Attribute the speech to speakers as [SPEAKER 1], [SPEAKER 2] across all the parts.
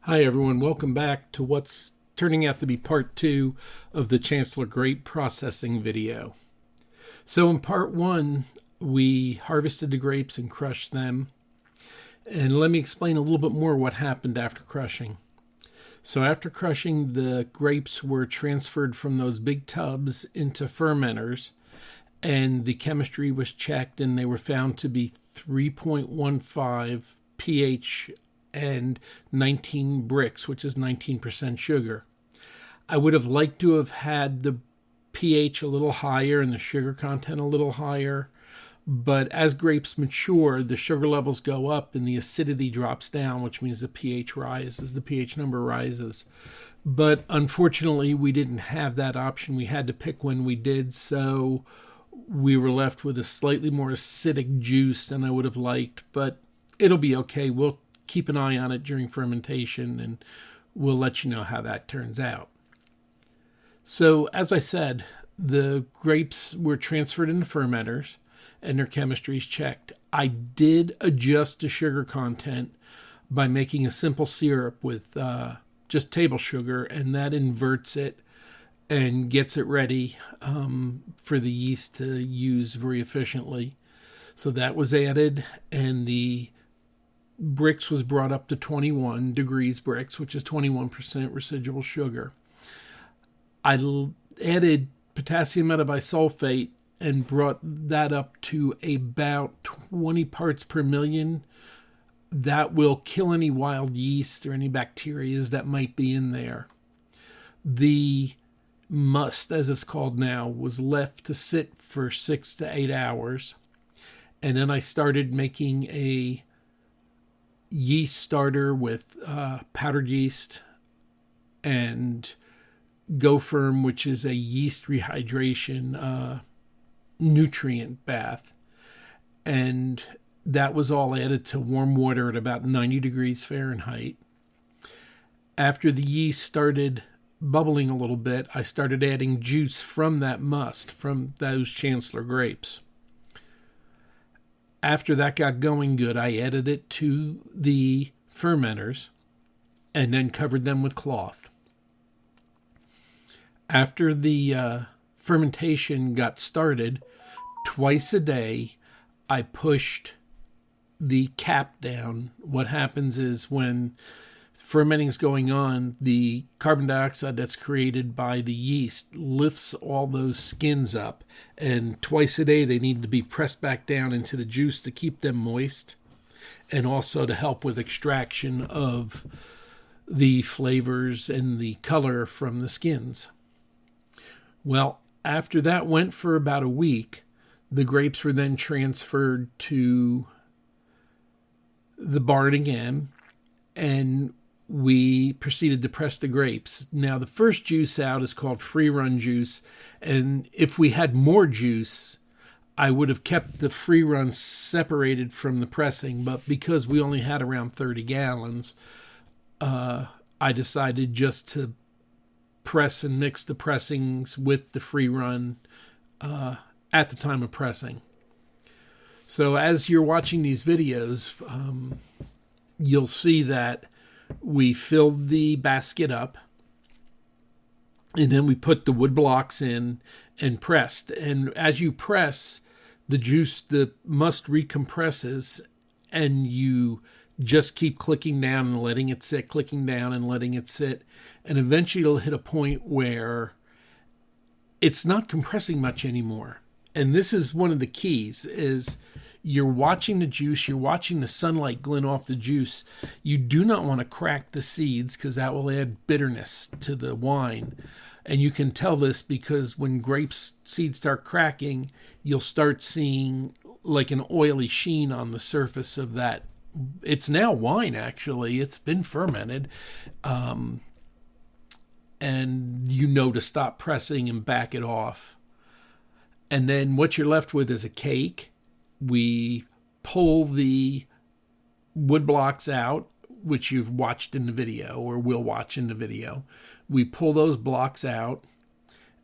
[SPEAKER 1] Hi, everyone. Welcome back to what's turning out to be part two of the Chancellor grape processing video. So, in part one, we harvested the grapes and crushed them. And let me explain a little bit more what happened after crushing. So, after crushing, the grapes were transferred from those big tubs into fermenters, and the chemistry was checked, and they were found to be 3.15 pH and 19 Brix, which is 19% sugar. I would have liked to have had the pH a little higher and the sugar content a little higher, but as grapes mature, the sugar levels go up and the acidity drops down, which means the pH rises, the pH number rises. But unfortunately, we didn't have that option. We had to pick when we did, so we were left with a slightly more acidic juice than I would have liked, but it'll be okay. We'll keep an eye on it during fermentation, and we'll let you know how that turns out. So, as I said, the grapes were transferred into fermenters, and their chemistry is checked. I did adjust the sugar content by making a simple syrup with just table sugar, and that inverts it and gets it ready for the yeast to use very efficiently. So that was added, and the Brix was brought up to 21 degrees Brix, which is 21% residual sugar. I added potassium metabisulfate and brought that up to about 20 parts per million. That will kill any wild yeast or any bacteria that might be in there. The must, as it's called now, was left to sit for 6 to 8 hours. And then I started making a yeast starter with powdered yeast and GoFirm, which is a yeast rehydration nutrient bath. And that was all added to warm water at about 90 degrees Fahrenheit. After the yeast started bubbling a little bit, I started adding juice from that must, from those Chancellor grapes. After that got going good, I added it to the fermenters and then covered them with cloth. After the fermentation got started, twice a day, I pushed the cap down. What happens is when fermenting is going on, the carbon dioxide that's created by the yeast lifts all those skins up, and twice a day they need to be pressed back down into the juice to keep them moist and also to help with extraction of the flavors and the color from the skins. Well, after that went for about a week, the grapes were then transferred to the barn again, and we proceeded to press the grapes. Now, the first juice out is called free run juice, and if we had more juice, I would have kept the free run separated from the pressing, but because we only had around 30 gallons, I decided just to press and mix the pressings with the free run at the time of pressing. So as you're watching these videos, you'll see that we filled the basket up, and then we put the wood blocks in and pressed. And as you press, the juice, the must recompresses, and you just keep clicking down and letting it sit, clicking down and letting it sit. And eventually it'll hit a point where it's not compressing much anymore. And this is one of the keys, is you're watching the juice, you're watching the sunlight glint off the juice. You do not want to crack the seeds because that will add bitterness to the wine. And you can tell this because when grapes seeds start cracking, you'll start seeing like an oily sheen on the surface of that. It's now wine, actually. It's been fermented. And you know to stop pressing and back it off. And then what you're left with is a cake. We pull the wood blocks out, which you've watched in the video or will watch in the video. We pull those blocks out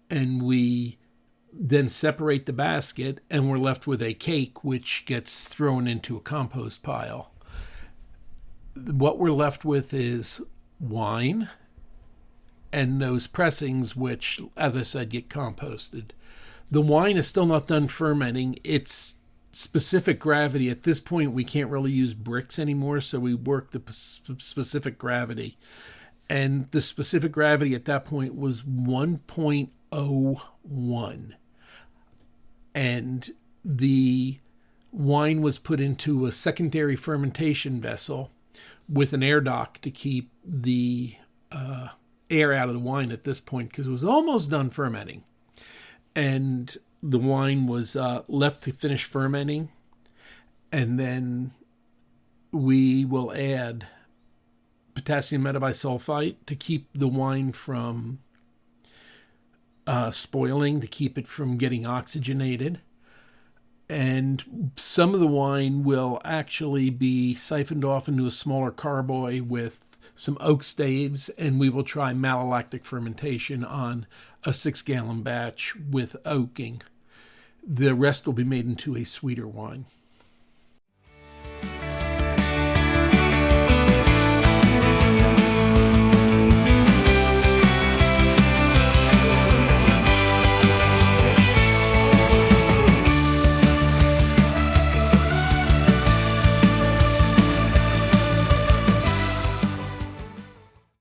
[SPEAKER 1] and we then separate the basket, and we're left with a cake which gets thrown into a compost pile. What we're left with is wine and those pressings, which, as I said, get composted. The wine is still not done fermenting. It's specific gravity. At this point, we can't really use bricks anymore, so we work the specific gravity. And the specific gravity at that point was 1.01. And the wine was put into a secondary fermentation vessel with an air dock to keep the air out of the wine at this point, because it was almost done fermenting. And the wine was left to finish fermenting. And then we will add potassium metabisulfite to keep the wine from spoiling, to keep it from getting oxygenated. And some of the wine will actually be siphoned off into a smaller carboy with some oak staves, and we will try malolactic fermentation on a 6-gallon batch with oaking. The rest will be made into a sweeter wine.